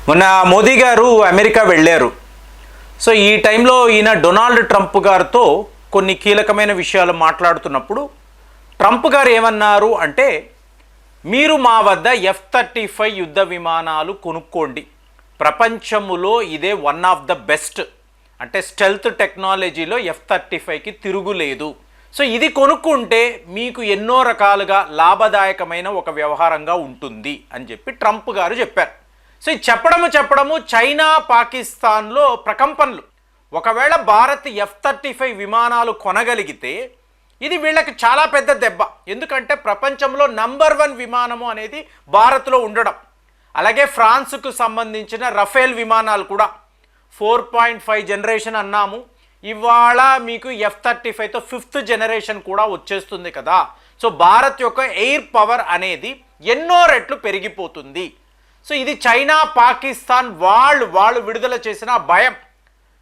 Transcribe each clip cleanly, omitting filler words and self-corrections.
మొన్న మోదీ గారు అమెరికా వెళ్ళారు. సో ఈ టైంలో ఈయన డొనాల్డ్ ట్రంప్ గారితో కొన్ని కీలకమైన విషయాలు మాట్లాడుతున్నప్పుడు ట్రంప్ గారు ఏమన్నారు అంటే, మీరు మా వద్ద F-35 యుద్ధ విమానాలు కొనుక్కోండి, ప్రపంచములో ఇదే వన్ ఆఫ్ ద బెస్ట్, అంటే స్టెల్త్ టెక్నాలజీలో F-35కి తిరుగులేదు. సో ఇది కొనుక్కుంటే మీకు ఎన్నో రకాలుగా లాభదాయకమైన ఒక వ్యవహారంగా ఉంటుంది అని చెప్పి ట్రంప్ గారు చెప్పారు. సో ఇది చెప్పడము చైనా పాకిస్తాన్లో ప్రకంపనలు. ఒకవేళ భారత్ F-35 విమానాలు కొనగలిగితే ఇది వీళ్ళకి చాలా పెద్ద దెబ్బ. ఎందుకంటే ప్రపంచంలో నంబర్ 1 విమానము అనేది భారత్లో ఉండడం. అలాగే ఫ్రాన్స్కు సంబంధించిన రఫేల్ విమానాలు కూడా 4.5 జనరేషన్ అన్నాము, ఇవాళ మీకు F-35తో 5th జనరేషన్ కూడా వచ్చేస్తుంది కదా. సో భారత్ యొక్క ఎయిర్ పవర్ అనేది ఎన్నో రెట్లు పెరిగిపోతుంది. సో ఇది చైనా పాకిస్తాన్ వాళ్ళు విడుదల చేసిన భయం.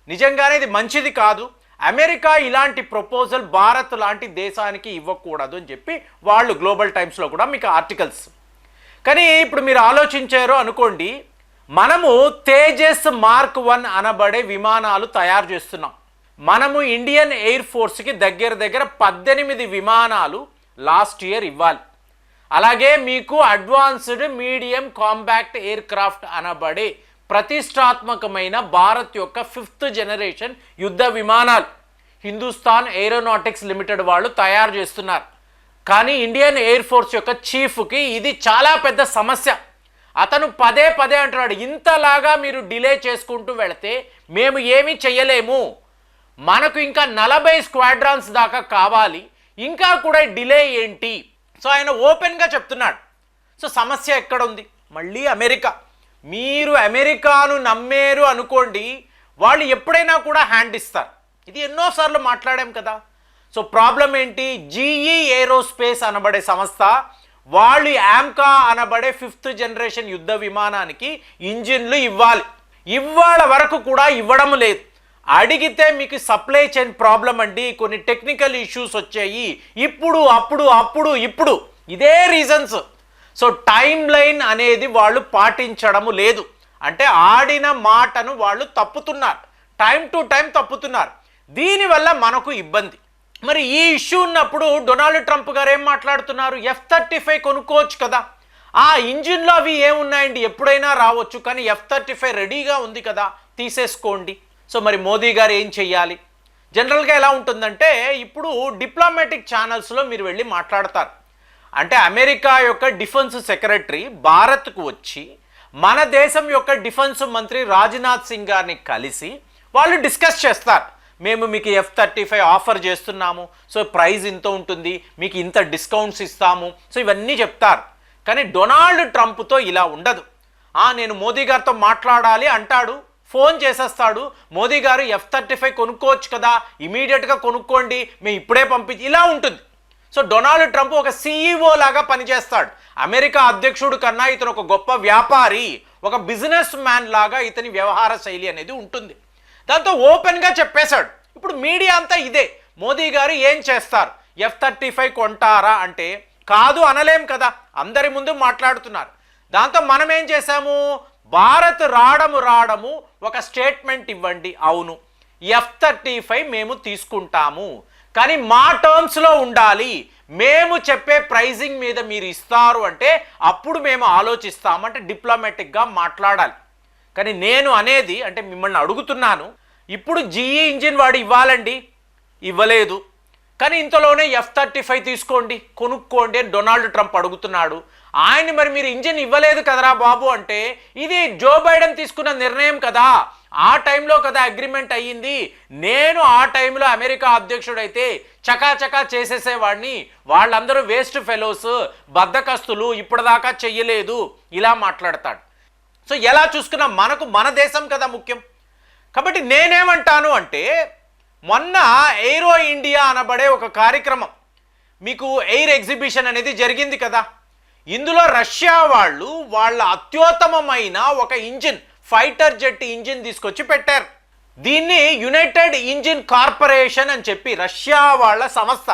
నిజంగానే ఇది మంచిది కాదు. అమెరికా ఇలాంటి ప్రపోజల్ భారత్ లాంటి దేశానికి ఇవ్వకూడదు అని చెప్పి వాళ్ళు గ్లోబల్ టైమ్స్లో కూడా మీకు ఆర్టికల్స్. కానీ ఇప్పుడు మీరు ఆలోచించారో అనుకోండి, మనము తేజస్ మార్క్ 1 అనబడే విమానాలు తయారు చేస్తున్నాం. మనము ఇండియన్ ఎయిర్ ఫోర్స్కి దగ్గర 18 విమానాలు లాస్ట్ ఇయర్ ఇవ్వాలి. అలాగే మీకు advanced medium compact air craft అనబడే ప్రతిష్టాత్మకమైన భారత్ యొక్క 5th జనరేషన్ యుద్ధ విమానాలు హిందుస్థాన్ ఏరోనాటిక్స్ లిమిటెడ్ వాళ్ళు తయారు చేస్తున్నారు. కానీ ఇండియన్ ఎయిర్ ఫోర్స్ యొక్క చీఫ్కి ఇది చాలా పెద్ద సమస్య. అతను పదే అంటున్నాడు, ఇంతలాగా మీరు డిలే చేసుకుంటూ వెళితే మేము ఏమీ చెయ్యలేము, మనకు ఇంకా 40 స్క్వాడ్రాన్స్ దాకా కావాలి, ఇంకా కూడా డిలే ఏంటి. సో ఆయన ఓపెన్గా చెప్తున్నాడు. సో సమస్య ఎక్కడ ఉంది? మళ్ళీ అమెరికా. మీరు అమెరికాను నమ్మేరు అనుకోండి, వాళ్ళు ఎప్పుడైనా కూడా హ్యాండ్ ఇస్తారు. ఇది ఎన్నోసార్లు మాట్లాడాం కదా. సో ప్రాబ్లం ఏంటి? జీఈ ఏరోస్పేస్ అనబడే సంస్థ వాళ్ళు యాంకా అనబడే 5th జనరేషన్ యుద్ధ విమానానికి ఇంజిన్లు ఇవ్వాలి. ఇవాళ వరకు కూడా ఇవ్వడం లేదు. అడిగితే మీకు సప్లై చైన్ ప్రాబ్లం అండి, కొన్ని టెక్నికల్ ఇష్యూస్ వచ్చాయి, ఇప్పుడు ఇదే రీజన్స్. సో టైం లైన్ అనేది వాళ్ళు పాటించడము లేదు. అంటే ఆడిన మాటను వాళ్ళు తప్పుతున్నారు, టైం టు టైం తప్పుతున్నారు. దీనివల్ల మనకు ఇబ్బంది. మరి ఈ ఇష్యూ ఉన్నప్పుడు డొనాల్డ్ ట్రంప్ గారు ఏం మాట్లాడుతున్నారు? F-35 కొనుక్కోవచ్చు కదా, ఆ ఇంజిన్లో అవి ఏమున్నాయండి, ఎప్పుడైనా రావచ్చు, కానీ F-35 రెడీగా ఉంది కదా, తీసేసుకోండి. సో మరి మోదీ గారు ఏం చెయ్యాలి? జనరల్గా ఎలా ఉంటుందంటే, ఇప్పుడు డిప్లొమాటిక్ ఛానల్స్లో మీరు వెళ్ళి మాట్లాడతారు. అంటే అమెరికా యొక్క డిఫెన్స్ సెక్రటరీ భారత్కు వచ్చి మన దేశం యొక్క డిఫెన్స్ మంత్రి రాజ్నాథ్ సింగ్ గారిని కలిసి వాళ్ళు డిస్కస్ చేస్తారు. మేము మీకు F-35 ఆఫర్ చేస్తున్నాము, సో ప్రైస్ ఇంత ఉంటుంది, మీకు ఇంత డిస్కౌంట్స్ ఇస్తాము, సో ఇవన్నీ చెప్తారు. కానీ డొనాల్డ్ ట్రంప్తో ఇలా ఉండదు. నేను మోదీ గారితో మాట్లాడాలి అంటాడు, ఫోన్ చేసేస్తాడు, మోదీ గారు F-35 కొనుక్కోవచ్చు కదా, ఇమీడియట్గా కొనుక్కోండి, మేము ఇప్పుడే పంపించి, ఇలా ఉంటుంది. సో డొనాల్డ్ ట్రంప్ ఒక CEO లాగా పనిచేస్తాడు. అమెరికా అధ్యక్షుడు కన్నా ఇతను ఒక గొప్ప వ్యాపారి, ఒక బిజినెస్ మ్యాన్ లాగా ఇతని వ్యవహార శైలి అనేది ఉంటుంది. దాంతో ఓపెన్గా చెప్పేశాడు. ఇప్పుడు మీడియా అంతా ఇదే, మోదీ గారు ఏం చేస్తారు, F-35 కొంటారా అంటే కాదు అనలేం కదా, అందరి ముందు మాట్లాడుతున్నారు. దాంతో మనం ఏం చేశాము, భారత్ రావడము ఒక స్టేట్మెంట్ ఇవ్వండి, అవును F-35 మేము తీసుకుంటాము, కానీ మా టర్మ్స్లో ఉండాలి, మేము చెప్పే ప్రైజింగ్ మీద మీరు ఇస్తారు అంటే అప్పుడు మేము ఆలోచిస్తామంటే డిప్లొమాటిక్గా మాట్లాడాలి. కానీ నేను అనేది అంటే మిమ్మల్ని అడుగుతున్నాను, ఇప్పుడు జీఈ ఇంజిన్ వాడు ఇవ్వాలండి, ఇవ్వలేదు, కానీ ఇంతలోనే F-35 తీసుకోండి, కొనుక్కోండి అని డొనాల్డ్ ట్రంప్ అడుగుతున్నాడు. ఆయన మరి మీరు ఇంజిన్ ఇవ్వలేదు కదరా బాబు అంటే, ఇది జో బైడెన్ తీసుకున్న నిర్ణయం కదా, ఆ టైంలో కదా అగ్రిమెంట్ అయ్యింది, నేను ఆ టైంలో అమెరికా అధ్యక్షుడైతే చకాచకా చేసేసేవాడిని, వాళ్ళందరూ వేస్ట్ ఫెలోస్, బద్దకస్తులు, ఇప్పటిదాకా చెయ్యలేదు, ఇలా మాట్లాడతాడు. సో ఎలా చూసుకున్నా మనకు మన దేశం కదా ముఖ్యం. కాబట్టి నేనేమంటాను అంటే, మొన్న ఎయిరో ఇండియా అనబడే ఒక కార్యక్రమం, మీకు ఎయిర్ ఎగ్జిబిషన్ అనేది జరిగింది కదా, ఇందులో రష్యా వాళ్ళు వాళ్ళ అత్యుత్తమమైన ఒక ఇంజిన్, ఫైటర్ జెట్ ఇంజిన్ తీసుకొచ్చి పెట్టారు. దీన్ని యునైటెడ్ ఇంజిన్ కార్పొరేషన్ అని చెప్పి రష్యా వాళ్ళ సంస్థ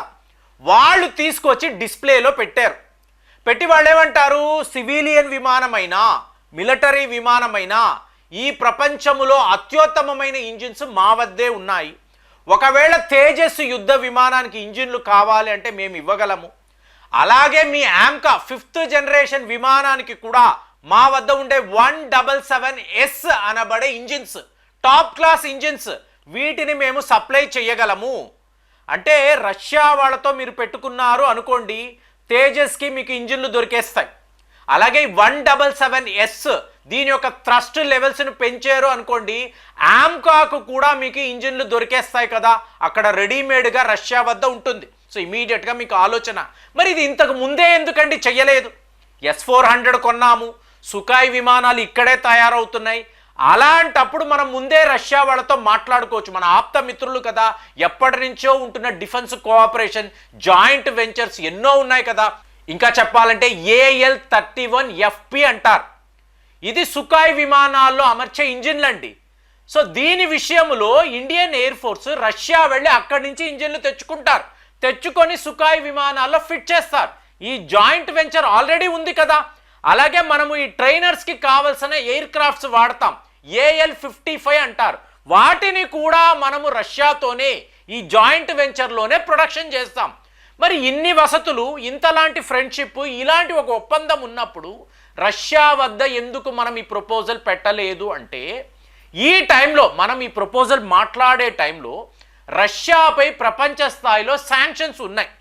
వాళ్ళు తీసుకొచ్చి డిస్ప్లేలో పెట్టారు. పెట్టి వాళ్ళు ఏమంటారు, సివిలియన్ విమానమైనా మిలిటరీ విమానమైనా ఈ ప్రపంచములో అత్యుత్తమమైన ఇంజిన్స్ మా వద్దే ఉన్నాయి. ఒకవేళ తేజస్ యుద్ధ విమానానికి ఇంజిన్లు కావాలి అంటే మేము ఇవ్వగలము. అలాగే మీ ఆమ్కా 5th జనరేషన్ విమానానికి కూడా మా వద్ద ఉండే 177S అనబడే ఇంజిన్స్, టాప్ క్లాస్ ఇంజిన్స్, వీటిని మేము సప్లై చేయగలము. అంటే రష్యా వాళ్ళతో మీరు పెట్టుకున్నారు అనుకోండి, తేజస్కి మీకు ఇంజిన్లు దొరికేస్తాయి. అలాగే 177S దీని యొక్క థ్రస్ట్ లెవెల్స్ను పెంచారు అనుకోండి, ఆమ్కాకు కూడా మీకు ఇంజిన్లు దొరికేస్తాయి కదా, అక్కడ రెడీమేడ్గా రష్యా వద్ద ఉంటుంది. సో ఇమీడియట్గా మీకు ఆలోచన, మరి ఇది ఇంతకు ముందే ఎందుకండి చెయ్యలేదు? S-400 కొన్నాము, సుఖాయ్ విమానాలు ఇక్కడే తయారవుతున్నాయి. అలాంటప్పుడు మనం ముందే రష్యా వాళ్ళతో మాట్లాడుకోవచ్చు. మన ఆప్త మిత్రులు కదా, ఎప్పటి నుంచో ఉంటున్న డిఫెన్స్ కోఆపరేషన్, జాయింట్ వెంచర్స్ ఎన్నో ఉన్నాయి కదా. ఇంకా చెప్పాలంటే AL-31FP అంటారు, ఇది సుఖాయ్ విమానాల్లో అమర్చే ఇంజిన్లు అండి. సో దీని విషయంలో ఇండియన్ ఎయిర్ ఫోర్స్ రష్యా వెళ్ళి అక్కడి నుంచి ఇంజిన్లు తెచ్చుకుంటారు, తెచ్చుకొని సుఖాయ్ విమానాల్లో ఫిట్ చేస్తారు. ఈ జాయింట్ వెంచర్ ఆల్రెడీ ఉంది కదా. అలాగే మనము ఈ ట్రైనర్స్కి కావలసిన ఎయిర్ క్రాఫ్ట్స్ వాడతాం, AL-55 అంటారు, వాటిని కూడా మనము రష్యాతోనే ఈ జాయింట్ వెంచర్లోనే ప్రొడక్షన్ చేస్తాం. మరి ఇన్ని వసతులు, ఇంతలాంటి ఫ్రెండ్షిప్, ఇలాంటి ఒక ఒప్పందం ఉన్నప్పుడు రష్యా వద్ద ఎందుకు మనం ఈ ప్రపోజల్ పెట్టలేదు అంటే, ఈ టైంలో మనం ఈ ప్రపోజల్ మాట్లాడే టైంలో రష్యాపై ప్రపంచ స్థాయిలో శాంక్షన్స్ ఉన్నాయి.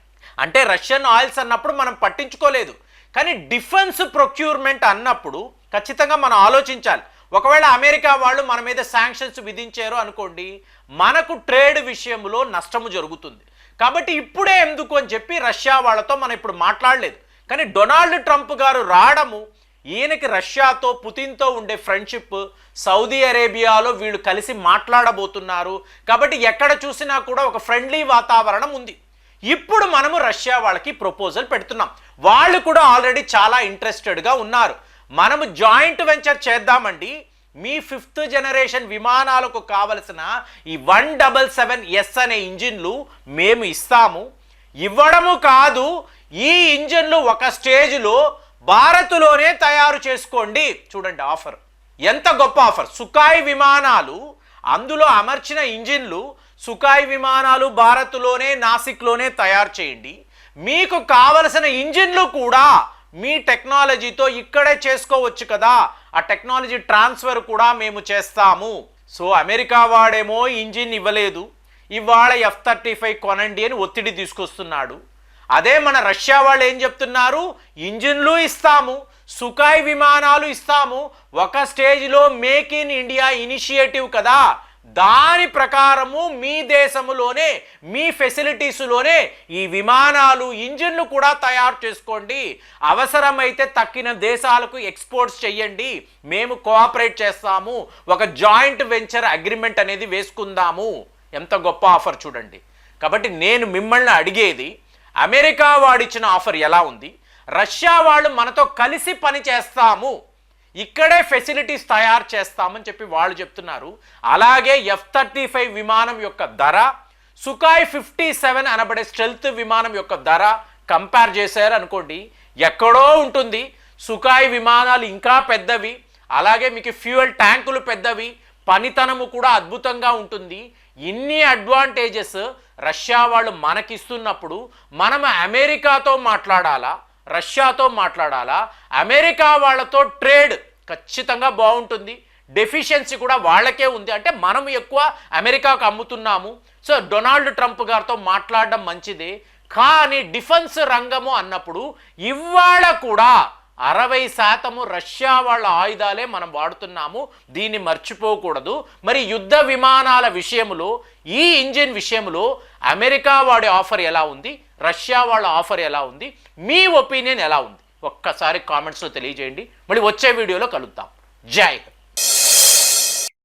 అంటే రష్యన్ ఆయిల్స్ అన్నప్పుడు మనం పట్టించుకోలేదు, కానీ డిఫెన్స్ ప్రొక్యూర్మెంట్ అన్నప్పుడు ఖచ్చితంగా మనం ఆలోచించాలి. ఒకవేళ అమెరికా వాళ్ళు మన మీద శాంక్షన్స్ విధించారు అనుకోండి, మనకు ట్రేడ్ విషయంలో నష్టము జరుగుతుంది. కాబట్టి ఇప్పుడే ఎందుకు అని చెప్పి రష్యా వాళ్ళతో మనం ఇప్పుడు మాట్లాడలేదు. కానీ డొనాల్డ్ ట్రంప్ గారు రావడము, ఈయనకి రష్యాతో, పుతిన్తో ఉండే ఫ్రెండ్షిప్, సౌదీ అరేబియాలో వీళ్ళు కలిసి మాట్లాడబోతున్నారు. కాబట్టి ఎక్కడ చూసినా కూడా ఒక ఫ్రెండ్లీ వాతావరణం ఉంది. ఇప్పుడు మనము రష్యా వాళ్ళకి ప్రపోజల్ పెడుతున్నాం, వాళ్ళు కూడా ఆల్రెడీ చాలా ఇంట్రెస్టెడ్గా ఉన్నారు. మనము జాయింట్ వెంచర్ చేద్దామండి, మీ 5th జనరేషన్ విమానాలకు కావలసిన ఈ 177S అనే ఇంజిన్లు మేము ఇస్తాము. ఇవ్వడము కాదు, ఈ ఇంజిన్లు ఒక స్టేజ్లో భారత్లోనే తయారు చేసుకోండి. చూడండి ఆఫర్, ఎంత గొప్ప ఆఫర్. సుఖాయ్ విమానాలు, అందులో అమర్చిన ఇంజిన్లు, సుఖాయ్ విమానాలు భారత్లోనే, నాసిక్లోనే తయారు చేయండి. మీకు కావలసిన ఇంజిన్లు కూడా మీ టెక్నాలజీతో ఇక్కడే చేసుకోవచ్చు కదా, ఆ టెక్నాలజీ ట్రాన్స్ఫర్ కూడా మేము చేస్తాము. సో అమెరికా వాడేమో ఇంజిన్ ఇవ్వలేదు, ఇవాళ F-35 కొనండి అని ఒత్తిడి తీసుకొస్తున్నాడు. అదే మన రష్యా వాళ్ళు ఏం చెప్తున్నారు, ఇంజిన్లు ఇస్తాము, సుఖాయ్ విమానాలు ఇస్తాము. ఒక స్టేజ్లో మేక్ ఇన్ ఇండియా ఇనిషియేటివ్ కదా, దాని ప్రకారము మీ దేశములోనే, మీ ఫెసిలిటీస్లోనే ఈ విమానాలు, ఇంజిన్లు కూడా తయారు చేసుకోండి. అవసరమైతే తక్కిన దేశాలకు ఎక్స్పోర్ట్స్ చెయ్యండి, మేము కోఆపరేట్ చేస్తాము, ఒక జాయింట్ వెంచర్ అగ్రిమెంట్ అనేది వేసుకుందాము. ఎంత గొప్ప ఆఫర్ చూడండి. కాబట్టి నేను మిమ్మల్ని అడిగేది, అమెరికా వాడిచ్చిన ఆఫర్ ఎలా ఉంది, రష్యా వాళ్ళు మనతో కలిసి పని చేస్తాము, ఇక్కడే ఫెసిలిటీస్ తయారు చేస్తామని చెప్పి వాళ్ళు చెప్తున్నారు. అలాగే F-35 విమానం యొక్క ధర, సుఖాయ్ 57 అనబడే స్టెల్త్ విమానం యొక్క ధర కంపేర్ చేశారు అనుకోండి, ఎక్కడో ఉంటుంది. సుఖాయ్ విమానాలు ఇంకా పెద్దవి, అలాగే మీకు ఫ్యూయల్ ట్యాంకులు పెద్దవి, పనితనము కూడా అద్భుతంగా ఉంటుంది. ఇన్ని అడ్వాంటేజెస్ రష్యా వాళ్ళు మనకిస్తున్నప్పుడు మనం అమెరికాతో మాట్లాడాలా, రష్యాతో మాట్లాడాలా? అమెరికా వాళ్ళతో ట్రేడ్ ఖచ్చితంగా బాగుంటుంది, డెఫిషియన్సీ కూడా వాళ్ళకే ఉంది. అంటే మనం ఎక్కువ అమెరికాకు అమ్ముతున్నాము. సో డొనాల్డ్ ట్రంప్ గారితో మాట్లాడడం మంచిదే, కానీ డిఫెన్స్ రంగము అన్నప్పుడు ఇవాళ కూడా 60% రష్యా వాళ్ళ ఆయుధాలే మనం వాడుతున్నాము, దీన్ని మర్చిపోకూడదు. మరి యుద్ధ విమానాల విషయంలో, ఈ ఇంజిన్ విషయంలో అమెరికా వాడి ఆఫర్ ఎలా ఉంది, రష్యా వాళ్ళ ఆఫర్ ఎలా ఉంది, మీ ఒపీనియన్ ఎలా ఉంది? ఒక్కసారి కామెంట్స్లో తెలియజేయండి. మళ్ళీ వచ్చే వీడియోలో కలుద్దాం. జై హింద్.